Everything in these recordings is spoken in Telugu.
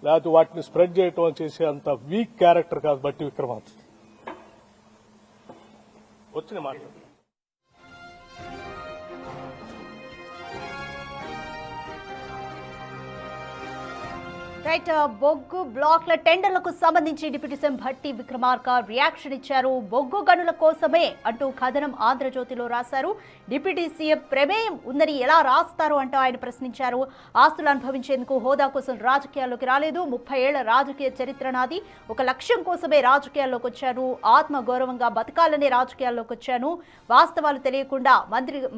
లేకపోతే వాటిని స్ప్రెడ్ చేయటం చేసే అంత వీక్ క్యారెక్టర్ కాదు బట్టి విక్రమార్క. వచ్చిన మాట రైట్. బొగ్గు బ్లాక్ల టెండర్లకు సంబంధించి deputy CM Bhatti Vikramarka reaction ఇచ్చారు. బొగ్గు గనుల కోసమే అంటూ కథనం ఆంధ్రజ్యోతిలో రాశారు. డిప్యూటీ సీఎం ప్రమేయం ఉందని ఎలా రాస్తారు అంటూ ఆయన ప్రశ్నించారు. ఆస్తులు అనుభవించేందుకు హోదా కోసం రాజకీయాల్లోకి రాలేదు. 30 ఏళ్ల రాజకీయ చరిత్ర నాది. ఒక లక్ష్యం కోసమే రాజకీయాల్లోకి వచ్చాను. ఆత్మ గౌరవంగా బతకాలనే రాజకీయాల్లోకి వచ్చాను. వాస్తవాలు తెలియకుండా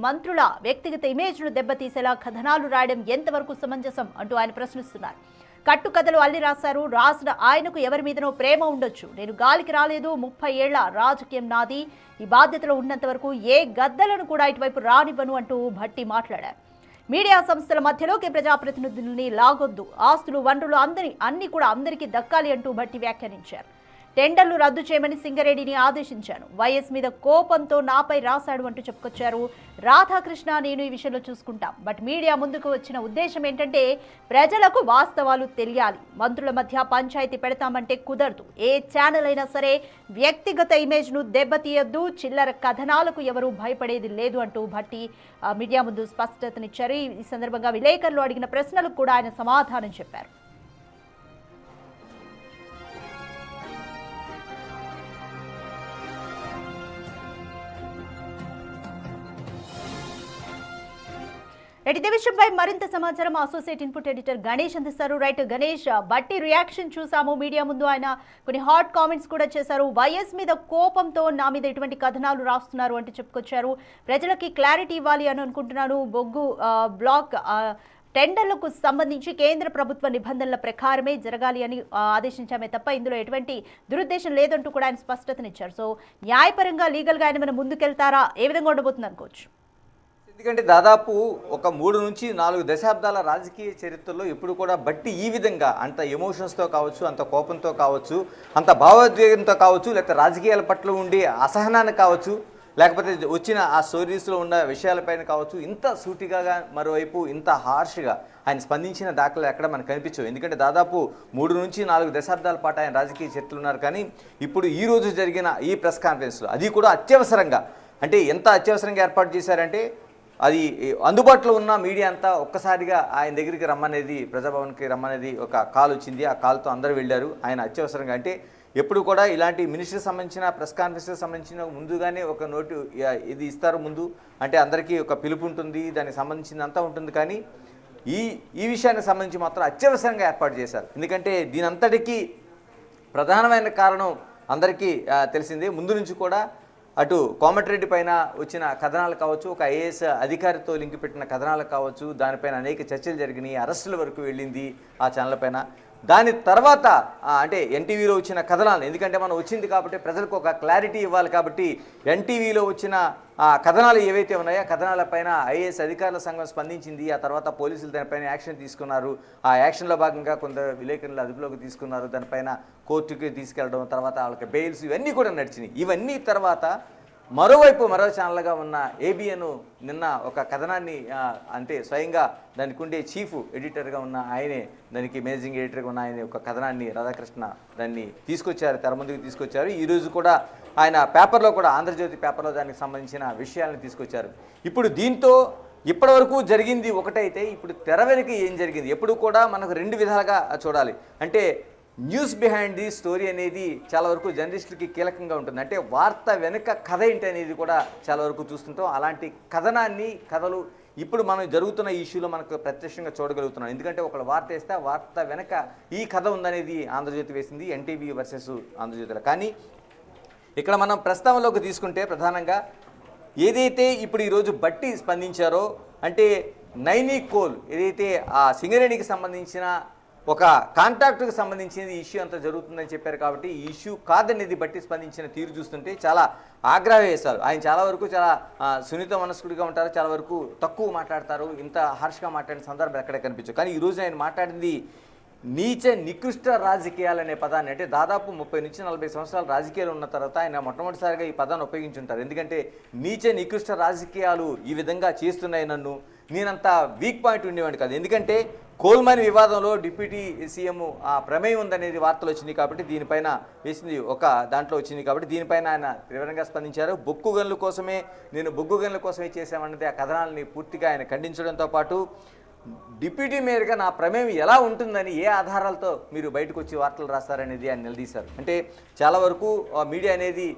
మంత్రుల వ్యక్తిగత ఇమేజ్ను దెబ్బతీసేలా కథనాలు రాయడం ఎంతవరకు సమంజసం అంటూ ఆయన ప్రశ్నిస్తున్నారు. కట్టుకథలు అల్లి రాశారు. రాసిన ఆయనకు ఎవరి మీదనో ప్రేమ ఉండొచ్చు. నేను గాలికి రాలేదు. 30 ఏళ్ల రాజకీయం నాది. ఈ బాధ్యతలో ఉన్నంత వరకు ఏ గద్దలను కూడా ఇటువైపు రానివ్వను అంటూ భట్టి మాట్లాడారు. మీడియా సంస్థల మధ్యలోకి ప్రజాప్రతినిధుల్ని లాగొద్దు. ఆస్తులు వనరులు అన్ని కూడా అందరికీ దక్కాలి అంటూ భట్టి వ్యాఖ్యానించారు. టెండర్లు రద్దు చేయమని సింగరేణిని ఆదేశించాను. వైఎస్ మీద కోపంతో నాపై రాశాడు అంటూ చెప్పుకొచ్చారు. రాధాకృష్ణ నేను ఈ విషయంలో చూసుకుంటాం. బట్ మీడియా ముందుకు వచ్చిన ఉద్దేశం ఏంటంటే ప్రజలకు వాస్తవాలు తెలియాలి. మంత్రుల మధ్య పంచాయతీ పెడతామంటే కుదరదు. ఏ ఛానల్ అయినా సరే వ్యక్తిగత ఇమేజ్ను దెబ్బతీయొద్దు. చిల్లర కథనాలకు ఎవరూ భయపడేది లేదు అంటూ భట్టి మీడియా ముందు స్పష్టతనిచ్చారు. ఈ సందర్భంగా విలేకరులు అడిగిన ప్రశ్నలకు కూడా ఆయన సమాధానం చెప్పారు. ఇదే విషయంపై మరింత సమాచారం అసోసియేట్ ఇన్పుట్ ఎడిటర్ గణేష్ అందిస్తారు. రైట్ గణేష్, బట్టి రియాక్షన్ చూసాము. మీడియా ముందు ఆయన కొన్ని హాట్ కామెంట్స్ కూడా చేశారు. వైఎస్ మీద కోపంతో నా మీద ఇటువంటి కథనాలు రాస్తున్నారు అంటే చెప్పుకొచ్చారు. ప్రజలకి క్లారిటీ ఇవ్వాలి అని అనుకుంటున్నాను. బొగ్గు బ్లాక్ టెండర్లకు సంబంధించి కేంద్ర ప్రభుత్వ నిబంధనల ప్రకారమే జరగాలి అని ఆదేశించామే తప్ప ఇందులో ఎటువంటి దురుద్దేశం లేదంటూ కూడా ఆయన స్పష్టతనిచ్చారు. సో న్యాయపరంగా లీగల్గా ఆయన మనం ముందుకెళ్తారా? ఏ విధంగా ఉండబోతుంది అనుకోవచ్చు? ఎందుకంటే దాదాపు ఒక 3 నుంచి 4 దశాబ్దాల రాజకీయ చరిత్రలో ఎప్పుడు కూడా బట్టి ఈ విధంగా అంత ఎమోషన్స్తో కావచ్చు, అంత కోపంతో కావచ్చు, అంత భావోద్వేగంతో కావచ్చు, లేకపోతే రాజకీయాల పట్ల ఉండే అసహనాన్ని కావచ్చు, లేకపోతే వచ్చిన ఆ స్టోరీస్లో ఉన్న విషయాలపైన కావచ్చు, ఇంత సూటిగా మరోవైపు ఇంత హార్ష్గా ఆయన స్పందించిన దాఖలు ఎక్కడ మనకు కనిపించవు. ఎందుకంటే దాదాపు 3 నుంచి 4 దశాబ్దాల పాటు ఆయన రాజకీయ చరిత్రలు ఉన్నారు. కానీ ఇప్పుడు ఈ రోజు జరిగిన ఈ ప్రెస్ కాన్ఫరెన్స్లో అది కూడా అత్యవసరంగా, అంటే ఎంత అత్యవసరంగా ఏర్పాటు చేశారంటే అది అందుబాటులో ఉన్న మీడియా అంతా ఒక్కసారిగా ఆయన దగ్గరికి రమ్మనేది, ప్రజాభవన్కి రమ్మనేది ఒక కాల్ వచ్చింది. ఆ కాల్తో అందరూ వెళ్ళారు. ఆయన అత్యవసరంగా, అంటే ఎప్పుడు కూడా ఇలాంటి మినిస్టర్కి సంబంధించిన ప్రెస్ కాన్ఫరెన్స్కి సంబంధించిన ముందుగానే ఒక నోటు ఇది ఇస్తారు ముందు, అంటే అందరికీ ఒక పిలుపు ఉంటుంది, దానికి సంబంధించిందంతా ఉంటుంది. కానీ ఈ విషయానికి సంబంధించి మాత్రం అత్యవసరంగా ఏర్పాటు చేశారు. ఎందుకంటే దీని అంతటికీ ప్రధానమైన కారణం అందరికీ తెలిసిందే. ముందు నుంచి కూడా అటు కోమటిరెడ్డి పైన వచ్చిన కథనాలు కావచ్చు, ఒక ఐఏఎస్ అధికారితో లింక్ పెట్టిన కథనాలు కావచ్చు, దానిపైన అనేక చర్చలు జరిగినాయి, అరెస్టుల వరకు వెళ్ళింది ఆ ఛానల్ పైన. దాని తర్వాత అంటే ఎన్టీవీలో వచ్చిన కథనాలు, ఎందుకంటే మనం వచ్చింది కాబట్టి ప్రజలకు ఒక క్లారిటీ ఇవ్వాలి కాబట్టి ఎన్టీవీలో వచ్చిన కథనాలు ఏవైతే ఉన్నాయో ఆ కథనాలపైన ఐఏఎస్ అధికారుల సంఘం స్పందించింది. ఆ తర్వాత పోలీసులు దానిపైన యాక్షన్ తీసుకున్నారు. ఆ యాక్షన్లో భాగంగా కొందరు విలేకరులు అదుపులోకి తీసుకున్నారు. దానిపైన కోర్టుకి తీసుకెళ్ళడం, తర్వాత వాళ్ళకి బెయిల్స్, ఇవన్నీ కూడా నడిచినాయి. ఇవన్నీ తర్వాత మరోవైపు మరో ఛానల్గా ఉన్న ఏబిఎన్ నిన్న ఒక కథనాన్ని, అంటే స్వయంగా దానికి ఉండే చీఫ్ ఎడిటర్గా ఉన్న ఆయనే, దానికి మేనేజింగ్ ఎడిటర్గా ఉన్న ఆయన ఒక కథనాన్ని రాధాకృష్ణ దాన్ని తీసుకొచ్చారు, తెర ముందుకు తీసుకొచ్చారు. ఈరోజు కూడా ఆయన పేపర్లో కూడా, ఆంధ్రజ్యోతి పేపర్లో దానికి సంబంధించిన విషయాలను తీసుకొచ్చారు. ఇప్పుడు దీంతో ఇప్పటివరకు జరిగింది ఒకటైతే ఇప్పుడు తెర వెనుక ఏం జరిగింది ఎప్పుడు కూడా మనకు 2 విధాలుగా చూడాలి. అంటే న్యూస్ బిహైండ్ ది స్టోరీ అనేది చాలా వరకు జర్నలిస్టులకి కీలకంగా ఉంటుంది. అంటే వార్త వెనుక కథ ఏంటి అనేది కూడా చాలా వరకు చూస్తుంటాం. అలాంటి కథలు ఇప్పుడు మనం జరుగుతున్న ఇష్యూలో మనకు ప్రత్యక్షంగా చూడగలుగుతున్నాం. ఎందుకంటే ఒకళ్ళు వార్త వేస్తే ఆ వార్త వెనక ఈ కథ ఉందనేది ఆంధ్రజ్యోతి వేసింది, ఎన్టీవీ వర్సెస్ ఆంధ్రజ్యోతిలో. కానీ ఇక్కడ మనం ప్రస్తావనలోకి తీసుకుంటే ప్రధానంగా ఏదైతే ఇప్పుడు ఈరోజు బట్టి స్పందించారో, అంటే నైనీ కోల్ ఏదైతే ఆ సింగరేణికి సంబంధించిన ఒక కాంట్రాక్టుకు సంబంధించిన ఇష్యూ అంతా జరుగుతుందని చెప్పారు. కాబట్టి ఈ ఇష్యూ కాదనేది బట్టి స్పందించిన తీరు చూస్తుంటే చాలా ఆగ్రహవేశాలు. ఆయన చాలా వరకు చాలా సున్నిత మనస్కుడిగా ఉంటారు, చాలా వరకు తక్కువ మాట్లాడతారు, ఇంత హార్ష్గా మాట్లాడిన సందర్భం ఎక్కడ కనిపించవు. కానీ ఈరోజు ఆయన మాట్లాడింది నీచ నికృష్ట రాజకీయాలు అనే పదాన్ని, అంటే దాదాపు 30 నుంచి 40 సంవత్సరాలు రాజకీయాలు ఉన్న తర్వాత ఆయన మొట్టమొదటిసారిగా ఈ పదాన్ని ఉపయోగించుంటారు. ఎందుకంటే నీచ నికృష్ట రాజకీయాలు ఈ విధంగా చేస్తున్నాయి, నేనంత వీక్ పాయింట్ ఉండేవాడిని కాదు. ఎందుకంటే కోల్మన్ వివాదంలో డిప్యూటీ సీఎం ఆ ప్రమేయం ఉందనేది వార్తలు వచ్చినాయి కాబట్టి దీనిపైన వేసింది ఒక దాంట్లో వచ్చింది కాబట్టి దీనిపైన ఆయన తీవ్రంగా స్పందించారు. బొగ్గు గనుల కోసమే చేశామన్నది ఆ కథనాలని పూర్తిగా ఆయన ఖండించడంతో పాటు డిప్యూటీ మేయర్గా నా ప్రమేయం ఎలా ఉంటుందని ఏ ఆధారాలతో మీరు బయటకు వచ్చి వార్తలు రాస్తారనేది ఆయన నిలదీశారు. అంటే చాలా వరకు మీడియా అనేది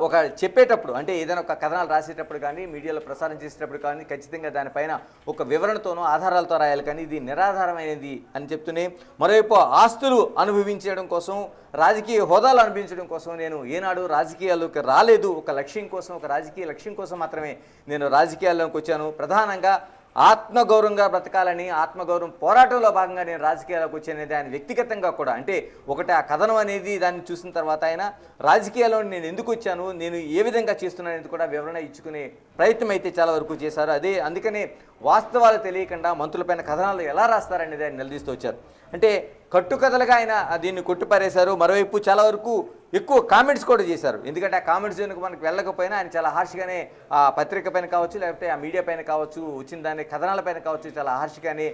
ఒక చెప్పేటప్పుడు అంటే ఏదైనా ఒక కథనాలు రాసేటప్పుడు కానీ మీడియాలో ప్రసారం చేసేటప్పుడు కానీ ఖచ్చితంగా దానిపైన ఒక వివరణతోనో ఆధారాలతో రాయాలి, కానీ ఇది నిరాధారమైనది అని చెప్తూనే మరోవైపు ఆస్తులు అనుభవించడం కోసం రాజకీయ హోదాలు అనుభవించడం కోసం నేను ఏనాడు రాజకీయాల్లోకి రాలేదు. ఒక లక్ష్యం కోసం, ఒక రాజకీయ లక్ష్యం కోసం మాత్రమే నేను రాజకీయాల్లోకి వచ్చాను. ప్రధానంగా ఆత్మగౌరవంగా బ్రతకాలని, ఆత్మగౌరవం పోరాటంలో భాగంగా నేను రాజకీయాల్లోకి వచ్చాననేది ఆయన వ్యక్తిగతంగా కూడా అంటే ఒకటి ఆ కథనం అనేది దాన్ని చూసిన తర్వాత ఆయన రాజకీయాల్లో నేను ఎందుకు వచ్చాను, నేను ఏ విధంగా చేస్తున్నాననేది కూడా వివరణ ఇచ్చుకునే ప్రయత్నం అయితే చాలా వరకు చేశారు. అందుకనే వాస్తవాలు తెలియకుండా మంత్రులపైన కథనాలు ఎలా రాస్తారనేది ఆయన నిలదీస్తూ వచ్చారు. అంటే కట్టుకథలుగా ఆయన దీన్ని కొట్టిపారేశారు. మరోవైపు చాలా వరకు ఎక్కువ కామెంట్స్ కూడా చేశారు. ఎందుకంటే ఆ కామెంట్స్ జోన్కి మనకు వెళ్ళకపోయినా ఆయన చాలా హార్ష్గానే ఆ పత్రిక పైన కావచ్చు, లేకపోతే ఆ మీడియా పైన కావచ్చు, వచ్చిన దాని కథనాల పైన కావచ్చు, చాలా హార్ష్గానే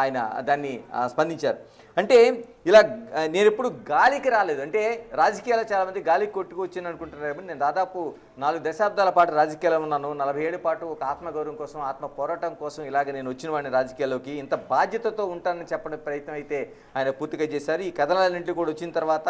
ఆయన దాన్ని స్పందించారు. అంటే ఇలా నేను ఎప్పుడు గాలికి రాలేదు, అంటే రాజకీయాల్లో చాలామంది గాలికి కొట్టుకొచ్చింది అనుకుంటున్నారు. నేను దాదాపు 4 దశాబ్దాల పాటు రాజకీయాల్లో ఉన్నాను. 40 ఏళ్ళ పాటు ఒక ఆత్మగౌరవం కోసం, ఆత్మ పోరాటం కోసం ఇలాగ నేను వచ్చిన వాడిని రాజకీయాల్లోకి. ఇంత బాధ్యతతో ఉంటానని చెప్పడం ప్రయత్నం అయితే ఆయన పూర్తిగా చేశారు. ఈ కథనాలన్నింటినీ కూడా వచ్చిన తర్వాత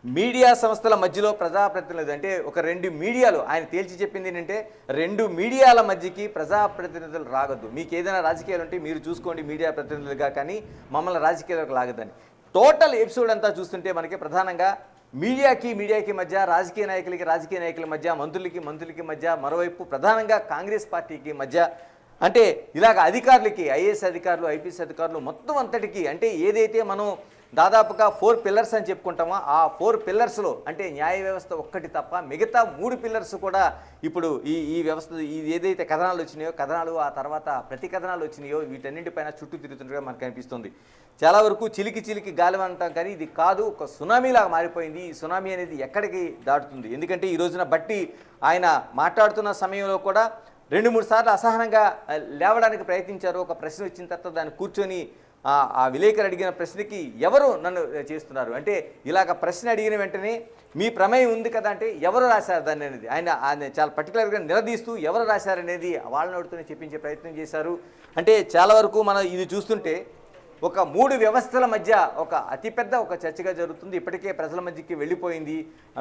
మీడియా సంస్థల మధ్యలో ప్రజాప్రతినిధులు అంటే ఒక 2 మీడియాలు ఆయన తేల్చి చెప్పింది ఏంటంటే 2 మీడియాల మధ్యకి ప్రజాప్రతినిధులు రాగద్దు. మీకు ఏదైనా రాజకీయాలు ఉంటే మీరు చూసుకోండి మీడియా ప్రతినిధులుగా, కానీ మమ్మల్ని రాజకీయాలకు లాగద్దని. టోటల్ ఎపిసోడ్ అంతా చూస్తుంటే మనకి ప్రధానంగా మీడియాకి మధ్య, రాజకీయ నాయకుల మధ్య, మంత్రులకి మధ్య, మరోవైపు ప్రధానంగా కాంగ్రెస్ పార్టీకి మధ్య, అంటే ఇలాగ అధికారులకి, ఐఏఎస్ అధికారులు, ఐపీఎస్ అధికారులు మొత్తం అంతటికి అంటే ఏదైతే మనం దాదాపుగా 4 పిల్లర్స్ అని చెప్పుకుంటామో ఆ 4 పిల్లర్స్లో అంటే న్యాయ వ్యవస్థ ఒక్కటి తప్ప మిగతా 3 పిల్లర్స్ కూడా ఇప్పుడు ఈ వ్యవస్థ ఏదైతే కథనాలు వచ్చినాయో, కథనాలు ఆ తర్వాత ప్రతి కథనాలు వచ్చినాయో వీటన్నింటిపైన చుట్టూ తిరుగుతుండగా మనకు కనిపిస్తుంది. చాలా వరకు చిలికి గాలి అంటాం, కానీ ఇది కాదు, ఒక సునామీలాగా మారిపోయింది. ఈ సునామీ అనేది ఎక్కడికి దాటుతుంది? ఎందుకంటే ఈ రోజున బట్టి ఆయన మాట్లాడుతున్న సమయంలో కూడా 2-3 సార్లు అసహనంగా లేవడానికి ప్రయత్నించారు. ఒక ప్రశ్న వచ్చిన తర్వాత దాన్ని కూర్చొని ఆ విలేకరు అడిగిన ప్రశ్నకి ఎవరు నన్ను చేస్తున్నారు అంటే ఇలాగ ప్రశ్న అడిగిన వెంటనే మీ ప్రమేయం ఉంది కదా అంటే ఎవరు రాశారు దాన్ని అనేది ఆయన చాలా పర్టికులర్గా నిలదీస్తూ ఎవరు రాశారనేది వాళ్ళ నోటితోనే చెప్పించే ప్రయత్నం చేశారు. అంటే చాలా వరకు మనం ఇది చూస్తుంటే ఒక 3 వ్యవస్థల మధ్య ఒక అతిపెద్ద ఒక చర్చగా జరుగుతుంది. ఇప్పటికే ప్రజల మధ్యకి వెళ్ళిపోయింది.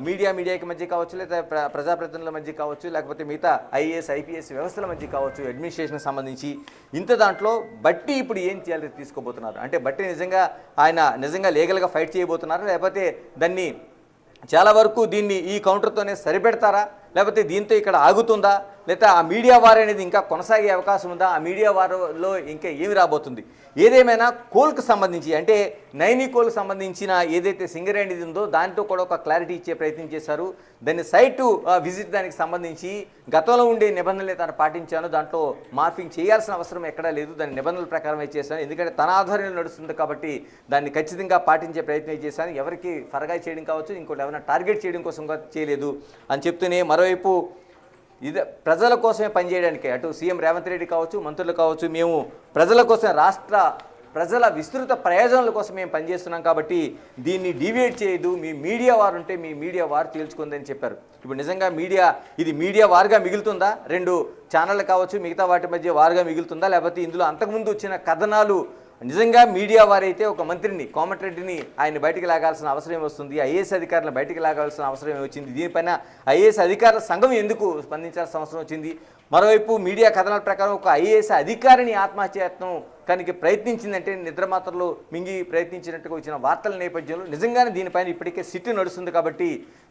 మీడియాకి మధ్య కావచ్చు, లేదా ప్రజాప్రతినిధుల మధ్య కావచ్చు, లేకపోతే మిగతా ఐఏఎస్ ఐపీఎస్ వ్యవస్థల మధ్య కావచ్చు, అడ్మినిస్ట్రేషన్కి సంబంధించి ఇంత దాంట్లో బట్టి ఇప్పుడు ఏం చేయాలి తీసుకోబోతున్నారు అంటే బట్టి నిజంగా లీగల్గా ఫైట్ చేయబోతున్నారు, లేకపోతే దాన్ని చాలా వరకు దీన్ని ఈ కౌంటర్తోనే సరిపెడతారా, లేకపోతే దీంతో ఇక్కడ ఆగుతుందా, లేదా ఆ మీడియా వార్ అనేది ఇంకా కొనసాగే అవకాశం ఉందా, ఆ మీడియా వార్లో ఇంకా ఏమి రాబోతుంది? ఏదేమైనా కోల్కి సంబంధించి అంటే నైనీ కోల్కి సంబంధించిన ఏదైతే సింగరేణిది ఉందో దాంట్లో కూడా ఒక క్లారిటీ ఇచ్చే ప్రయత్నం చేశారు. దాన్ని సైటు విజిట్ దానికి సంబంధించి గతంలో ఉండే నిబంధనలే తను పాటించాను, దాంట్లో మార్ఫింగ్ చేయాల్సిన అవసరం ఎక్కడా లేదు, దాని నిబంధనల ప్రకారమే చేశాను, ఎందుకంటే తన ఆధ్వర్యంలో నడుస్తుంది కాబట్టి దాన్ని ఖచ్చితంగా పాటించే ప్రయత్నం చేశాను, ఎవరికి ఫరగా చేయడం కావచ్చు, ఇంకోటి ఎవరైనా టార్గెట్ చేయడం కోసం చేయలేదు అని చెప్తూనే మరోవైపు ఇది ప్రజల కోసమే పనిచేయడానికి అటు సీఎం రేవంత్ రెడ్డి కావచ్చు, మంత్రులు కావచ్చు, మేము ప్రజల కోసం రాష్ట్ర ప్రజల విస్తృత ప్రయోజనాల కోసం మేము పనిచేస్తున్నాం కాబట్టి దీన్ని డివియేట్ చేయదు, మీ మీడియా వారు ఉంటే మీ మీడియా వారు తేల్చుకుందని చెప్పారు. ఇప్పుడు నిజంగా ఇది మీడియా వారుగా మిగులుతుందా? 2 ఛానళ్ళు కావచ్చు మిగతా వాటి మధ్య వారుగా మిగులుతుందా, లేకపోతే ఇందులో అంతకుముందు వచ్చిన కథనాలు నిజంగా మీడియా వారైతే ఒక మంత్రిని కోమటిరెడ్డిని ఆయన బయటికి లాగాల్సిన అవసరం వస్తుంది, ఐఏఎస్ అధికారులను బయటికి లాగాల్సిన అవసరం వచ్చింది, దీనిపైన ఐఏఎస్ అధికారుల సంఘం ఎందుకు స్పందించాల్సిన అవసరం వచ్చింది? మరోవైపు మీడియా కథనాల ప్రకారం ఒక ఐఏఎస్ అధికారిని ఆత్మహత్యాయత్నం కానీ ప్రయత్నించిందంటే నిద్రమాత్రలు మింగి ప్రయత్నించినట్టుగా వచ్చిన వార్తల నేపథ్యంలో నిజంగానే దీనిపైన ఇప్పటికే సిట్టు నడుస్తుంది కాబట్టి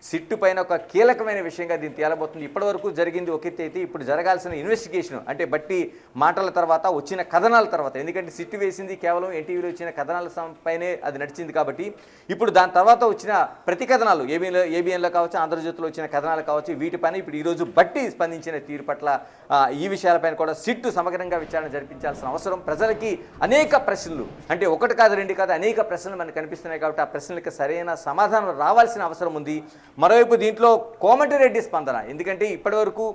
సిట్టు పైన ఒక కీలకమైన విషయంగా దీన్ని తేలబోతుంది. ఇప్పటివరకు జరిగింది ఒక ఎత్తు అయితే ఇప్పుడు జరగాల్సిన ఇన్వెస్టిగేషన్ అంటే బట్టి మాటల తర్వాత వచ్చిన కథనాల తర్వాత, ఎందుకంటే సిట్టు వేసింది కేవలం ఎన్టీవీలో వచ్చిన కథనాల పైనే అది నడిచింది కాబట్టి ఇప్పుడు దాని తర్వాత వచ్చిన ప్రతి కథనాలు ఏబిఎన్లో కావచ్చు, ఆంధ్రజ్యోతిలో వచ్చిన కథనాలు కావచ్చు, వీటిపైన ఇప్పుడు ఈరోజు బట్టి స్పందించిన తీరు పట్ల ఈ విషయాలపైన కూడా సిట్టు సమగ్రంగా విచారణ జరిపించాల్సిన అవసరం, ప్రజలకి అనేక ప్రశ్నలు, అంటే ఒకటి కాదు రెండు కాదు అనేక ప్రశ్నలు మనకు కనిపిస్తున్నాయి కాబట్టి ఆ ప్రశ్నలకు సరైన సమాధానం రావాల్సిన అవసరం ఉంది. మరోవైపు దీంట్లో కోమటిరెడ్డి స్పందన, ఎందుకంటే ఇప్పటివరకు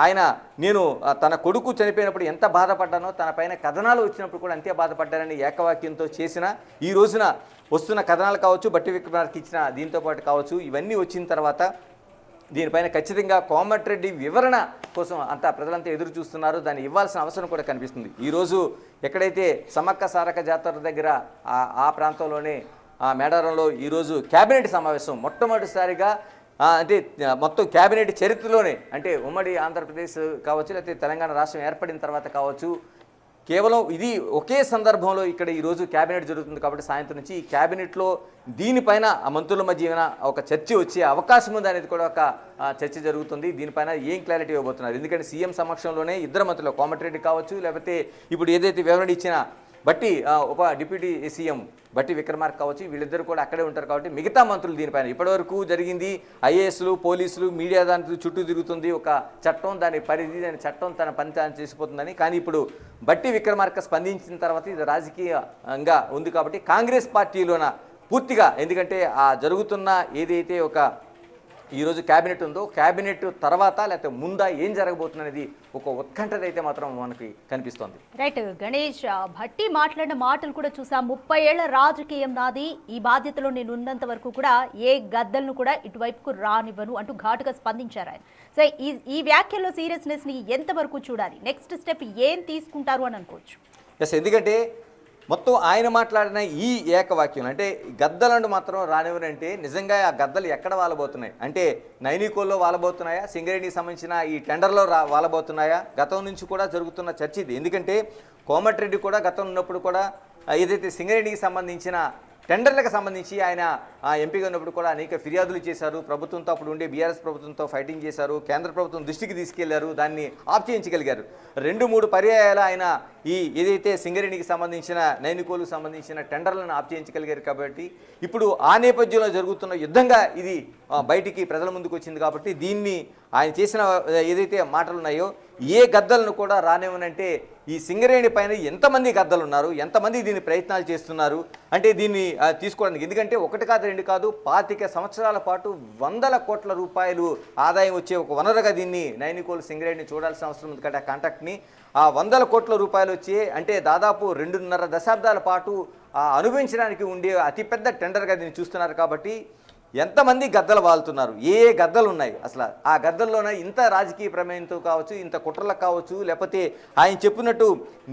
ఆయన నేను తన కొడుకు చనిపోయినప్పుడు ఎంత బాధపడ్డానో తన పైన కథనాలు వచ్చినప్పుడు కూడా అంతే బాధపడ్డానని ఏకవాక్యంతో చేసిన ఈ రోజున వస్తున్న కథనాలు కావచ్చు, బట్టి విక్రమార్క ఇచ్చిన దీంతో పాటు కావచ్చు, ఇవన్నీ వచ్చిన తర్వాత దీనిపైన ఖచ్చితంగా కోమటిరెడ్డి వివరణ కోసం అంతా ప్రజలంతా ఎదురు చూస్తున్నారు. దాన్ని ఇవ్వాల్సిన అవసరం కూడా కనిపిస్తుంది. ఈరోజు ఎక్కడైతే సమ్మక్క సారక్క జాతర దగ్గర ఆ ప్రాంతంలోనే ఆ మేడారంలో ఈరోజు కేబినెట్ సమావేశం మొట్టమొదటిసారిగా అంటే మొత్తం కేబినెట్ చరిత్రలోనే, అంటే ఉమ్మడి ఆంధ్రప్రదేశ్ కావచ్చు లేకపోతే తెలంగాణ రాష్ట్రం ఏర్పడిన తర్వాత కావచ్చు, కేవలం ఇది ఒకే సందర్భంలో ఇక్కడ ఈరోజు క్యాబినెట్ జరుగుతుంది కాబట్టి సాయంత్రం నుంచి ఈ క్యాబినెట్లో దీనిపైన ఆ మంత్రుల మధ్య ఏమైనా ఒక చర్చ వచ్చే అవకాశం ఉంది అనేది కూడా ఒక చర్చ జరుగుతుంది. దీనిపైన ఏం క్లారిటీ ఇవ్వబోతున్నారు, ఎందుకంటే సీఎం సమక్షంలోనే ఇద్దరు మంత్రులు కోమటిరెడ్డి కావచ్చు లేకపోతే ఇప్పుడు ఏదైతే వివరణ ఇచ్చిన బట్టి ఉప డిప్యూటీ సీఎం బట్టి విక్రమార్క కావచ్చు, వీళ్ళిద్దరు కూడా అక్కడే ఉంటారు కాబట్టి మిగతా మంత్రులు దీనిపైన ఇప్పటివరకు జరిగింది ఐఏఎస్లు పోలీసులు మీడియా దాని చుట్టూ తిరుగుతుంది, ఒక చట్టం దాని పరిధి దాని చట్టం తన పని తాను చేసిపోతుందని. కానీ ఇప్పుడు బట్టి విక్రమార్క స్పందించిన తర్వాత ఇది రాజకీయంగా ఉంది కాబట్టి కాంగ్రెస్ పార్టీలోన పూర్తిగా, ఎందుకంటే ఆ జరుగుతున్న ఏదైతే ఒక ఈరోజు క్యాబినెట్ ఉందో క్యాబినెట్ తర్వాత లేకపోతే ముందా ఏం జరగబోతుందనేది ఒక ఉత్కంఠత అయితే మాత్రం మనకి కనిపిస్తోంది. రైట్ గణేష్, భట్టి మాట్లాడిన మాటలు కూడా చూసాం. 30 ఏళ్ల రాజకీయం నాది, ఈ బాధ్యతలో నేను ఉన్నంత వరకు కూడా ఏ గద్దలను కూడా ఇటువైపుకు రానివ్వను అంటూ ఘాటుగా స్పందించారు ఆయన. సో ఈ వ్యాఖ్యల్లో సీరియస్నెస్ ని ఎంతవరకు చూడాలి, నెక్స్ట్ స్టెప్ ఏం తీసుకుంటారు అని అనుకోవచ్చు? ఎస్, ఎందుకంటే మొత్తం ఆయన మాట్లాడిన ఈ ఏకవాక్యం అంటే గద్దలను మాత్రం రానివ్వనంటే నిజంగా ఆ గద్దలు ఎక్కడ వాలబోతున్నాయి అంటే నైనికోల్లో వాలబోతున్నాయా, సింగరేణికి సంబంధించిన ఈ టెండర్లో వాలబోతున్నాయా? గతం నుంచి కూడా జరుగుతున్న చర్చ ఇది. ఎందుకంటే కోమటిరెడ్డి కూడా గతం ఉన్నప్పుడు కూడా ఏదైతే సింగరేణికి సంబంధించిన టెండర్లకు సంబంధించి ఆయన ఎంపీగా ఉన్నప్పుడు కూడా అనేక ఫిర్యాదులు చేశారు. ప్రభుత్వంతో అప్పుడు ఉండే బీఆర్ఎస్ ప్రభుత్వంతో ఫైటింగ్ చేశారు, కేంద్ర ప్రభుత్వం దృష్టికి తీసుకెళ్లారు, దాన్ని ఆప్ చేయించగలిగారు. 2-3 పర్యాయాలు ఆయన ఈ ఏదైతే సింగరేణికి సంబంధించిన నైనికోలుకు సంబంధించిన టెండర్లను ఆప్ చేయించగలిగారు. కాబట్టి ఇప్పుడు ఆ నేపథ్యంలో జరుగుతున్న యుద్ధంగా ఇది బయటికి ప్రజల ముందుకు వచ్చింది. కాబట్టి దీన్ని ఆయన చేసిన ఏదైతే మాటలు ఉన్నాయో ఏ గద్దలను కూడా రానివ్వనంటే ఈ సింగరేణి పైన ఎంతమంది గద్దలు ఉన్నారు, ఎంతమంది దీన్ని ప్రయత్నాలు చేస్తున్నారు అంటే దీన్ని తీసుకోవడానికి. ఎందుకంటే 1 కాదు 2 కాదు 25 సంవత్సరాల పాటు 100 కోట్ల రూపాయలు ఆదాయం వచ్చే ఒక వనరుగా దీన్ని నైనికోల్ సింగరేణిని చూడాల్సిన అవసరం ఉంది. కాబట్టి ఆ కాంట్రాక్ట్ని 100 కోట్ల రూపాయలు వచ్చే అంటే దాదాపు 2.5 దశాబ్దాల పాటు అనుభవించడానికి ఉండే అతిపెద్ద టెండర్గా దీన్ని చూస్తున్నారు. కాబట్టి ఎంతమంది గద్దలు వాళ్తున్నారు, ఏ గద్దలు ఉన్నాయి, అసలు ఆ గద్దల్లోనే ఇంత రాజకీయ ప్రమేయంతో కావచ్చు, ఇంత కుట్రలకు కావచ్చు, లేకపోతే ఆయన చెప్పినట్టు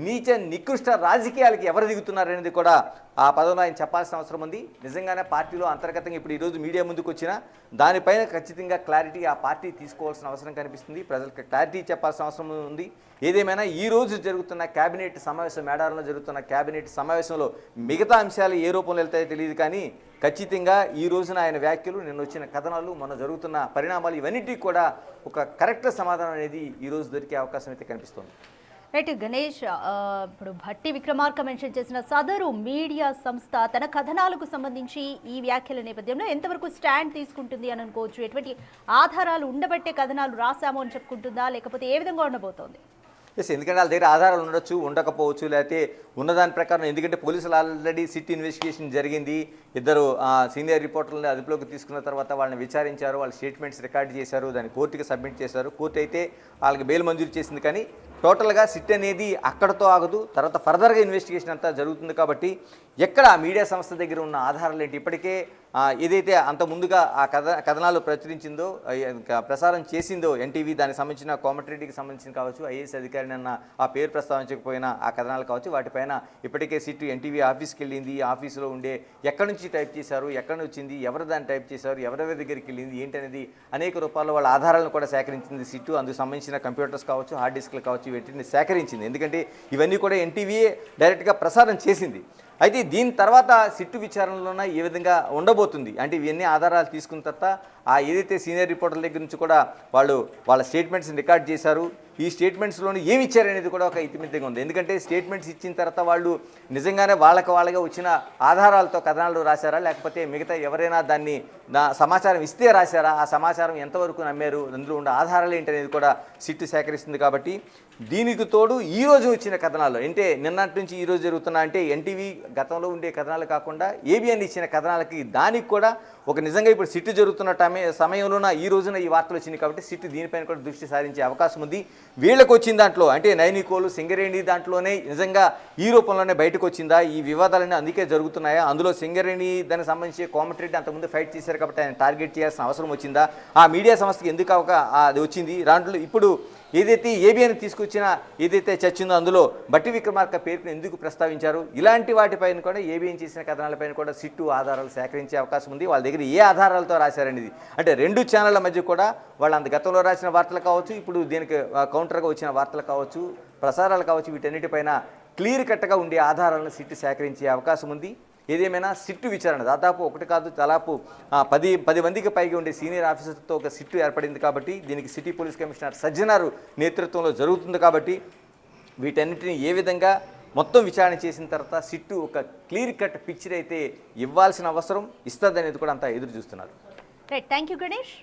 నీచ నికృష్ట రాజకీయాలకి ఎవరు దిగుతున్నారనేది కూడా ఆ పదంలో ఆయన చెప్పాల్సిన అవసరం ఉంది. నిజంగానే పార్టీలో అంతర్గతంగా ఇప్పుడు ఈరోజు మీడియా ముందుకు వచ్చినా దానిపైన ఖచ్చితంగా క్లారిటీ ఆ పార్టీ తీసుకోవాల్సిన అవసరం కనిపిస్తుంది, ప్రజలకు క్లారిటీ చెప్పాల్సిన అవసరం ఉంది. ఏదేమైనా ఈ రోజు జరుగుతున్న కేబినెట్ సమావేశం, మేడారంలో జరుగుతున్న కేబినెట్ సమావేశంలో మిగతా అంశాలు ఏ రూపంలో వెళ్తాయో తెలియదు. కానీ ఖచ్చితంగా ఈ రోజున ఆయన వ్యాఖ్యలు, నిన్న వచ్చిన కథనాలు, మొన్న జరుగుతున్న పరిణామాలు ఇవన్నిటికీ కూడా ఒక కరెక్ట్ సమాధానం అనేది ఈ రోజు దొరికే అవకాశం అయితే కనిపిస్తుంది. రైట్ గణేష్, ఇప్పుడు భట్టి విక్రమార్క మెన్షన్ చేసిన సదరు మీడియా సంస్థ తన కథనాలకు సంబంధించి ఈ వ్యాఖ్యల నేపథ్యంలో ఎంతవరకు స్టాండ్ తీసుకుంటుంది అని అనుకోవచ్చు? ఎటువంటి ఆధారాలు ఉండబట్టే కథనాలు రాశాము అని చెప్పుకుంటుందా, లేకపోతే ఏ విధంగా ఉండబోతోంది? ఎస్, ఎందుకంటే వాళ్ళ దగ్గర ఆధారాలు ఉండొచ్చు, ఉండకపోవచ్చు, లేకపోతే ఉన్నదాని ప్రకారం. ఎందుకంటే పోలీసులు ఆల్రెడీ సిట్ ఇన్వెస్టిగేషన్ జరిగింది, 2 సీనియర్ రిపోర్టర్లను అదుపులోకి తీసుకున్న తర్వాత వాళ్ళని విచారించారు, వాళ్ళ స్టేట్మెంట్స్ రికార్డ్ చేశారు, దాన్ని కోర్టుకి సబ్మిట్ చేశారు. కోర్టు అయితే వాళ్ళకి బెయిల్ మంజూరు చేసింది. కానీ టోటల్గా సిట్ అనేది అక్కడతో ఆగదు, తర్వాత ఫర్దర్గా ఇన్వెస్టిగేషన్ అంతా జరుగుతుంది. కాబట్టి ఎక్కడ మీడియా సంస్థ దగ్గర ఉన్న ఆధారాలు ఏంటి, ఇప్పటికే ఏదైతే అంత ముందుగా ఆ కథనాలు ప్రచురించిందో ప్రసారం చేసిందో ఎన్టీవీ, దానికి సంబంధించిన కోమటిరెడ్డికి సంబంధించిన కావచ్చు, ఐఏఎస్ అధికారిని అన్న ఆ పేరు ప్రస్తావించకపోయినా ఆ కథనాలు కావచ్చు, వాటిపైన ఇప్పటికే సిట్ ఎన్టీవీ ఆఫీస్కి వెళ్ళింది. ఆఫీసులో ఉండే ఎక్కడి నుంచి టైప్ చేశారు, ఎక్కడి నుంచి వచ్చింది, ఎవరు దాన్ని టైప్ చేశారు, ఎవరెవరి దగ్గరికి వెళ్ళింది ఏంటనేది అనేక రూపాల్లో వాళ్ళ ఆధారాలను కూడా సేకరించింది సిట్టు. అందుకు సంబంధించిన కంప్యూటర్స్ కావచ్చు, హార్డ్ డిస్క్లు కావచ్చు, వీటిని సేకరించింది. ఎందుకంటే ఇవన్నీ కూడా ఎన్టీవీయే డైరెక్ట్గా ప్రసారం చేసింది. అయితే దీని తర్వాత సిట్టు విచారణలోన ఏ విధంగా ఉండబోతుంది అంటే ఇవన్నీ ఆధారాలు తీసుకున్న తర్వాత ఏదైతే సీనియర్ రిపోర్టర్ల దగ్గర నుంచి కూడా వాళ్ళ స్టేట్మెంట్స్ని రికార్డ్ చేశారు. ఈ స్టేట్మెంట్స్లోని ఏమి ఇచ్చారనేది కూడా ఒక ఇతిమితిగా ఉంది. ఎందుకంటే స్టేట్మెంట్స్ ఇచ్చిన తర్వాత వాళ్ళు నిజంగానే వాళ్ళగా వచ్చిన ఆధారాలతో కథనాలు రాశారా, లేకపోతే మిగతా ఎవరైనా దాన్ని సమాచారం ఇస్తే రాశారా, ఆ సమాచారం ఎంతవరకు నమ్మారు, అందులో ఉన్న ఆధారాలు ఏంటనేది కూడా సిట్టు సేకరిస్తుంది. కాబట్టి దీనికి తోడు ఈ రోజు వచ్చిన కథనాలు అంటే నిన్నటి నుంచి ఈ రోజు జరుగుతున్న అంటే ఎన్టీవీ గతంలో ఉండే కథనాలు కాకుండా ఏబిఎన్ ఇచ్చిన కథనాలకి దానికి కూడా ఒక నిజంగా ఇప్పుడు సిట్టు జరుగుతున్న సమయంలోన ఈ రోజున ఈ వార్తలు వచ్చినాయి. కాబట్టి సిట్టు దీనిపైన కూడా దృష్టి సారించే అవకాశం ఉంది. వీళ్ళకి వచ్చిన దాంట్లో అంటే నైనికోలు సింగరేణి దాంట్లోనే నిజంగా ఈ రూపంలోనే బయటకు వచ్చిందా, ఈ వివాదాలన్నీ అందుకే జరుగుతున్నాయా, అందులో సింగరేణి దానికి సంబంధించి కోమటిరెడ్డి అంతకుముందు ఫైట్ చేశారు కాబట్టి ఆయన టార్గెట్ చేయాల్సిన అవసరం వచ్చిందా, ఆ మీడియా సంస్థకి ఎందుకు అది వచ్చింది, దాంట్లో ఇప్పుడు ఏదైతే ఏబిఎన్ తీసుకొచ్చిన ఏదైతే చర్చ ఉందో అందులో బట్టి విక్రమార్క పేరును ఎందుకు ప్రస్తావించారు, ఇలాంటి వాటిపైన కూడా ఏబిఎన్ చేసిన కథనాలపైన కూడా సిట్టు ఆధారాలు సేకరించే అవకాశం ఉంది. వాళ్ళ దగ్గర ఏ ఆధారాలతో రాశారనేది అంటే 2 ఛానళ్ల మధ్య కూడా వాళ్ళు అంత గతంలో రాసిన వార్తలు కావచ్చు, ఇప్పుడు దీనికి కౌంటర్గా వచ్చిన వార్తలు కావచ్చు, ప్రసారాలు కావచ్చు, వీటన్నిటిపైన క్లియర్ కట్గా ఉండే ఆధారాలను సిట్టు సేకరించే అవకాశం ఉంది. ఏదేమైనా సిట్టు విచారణ దాదాపు ఒకటి కాదు దాదాపు 10 మందికి పైగా ఉండే సీనియర్ ఆఫీసర్తో ఒక సిట్టు ఏర్పడింది. కాబట్టి దీనికి సిటీ పోలీస్ కమిషనర్ సజ్జనారు నేతృత్వంలో జరుగుతుంది. కాబట్టి వీటన్నిటిని ఏ విధంగా మొత్తం విచారణ చేసిన తర్వాత సిట్టు ఒక క్లియర్ కట్ పిక్చర్ అయితే ఇవ్వాల్సిన అవసరం ఇస్తుందనేది కూడా అంతా ఎదురు చూస్తున్నారు. Right, thank you Ganesh.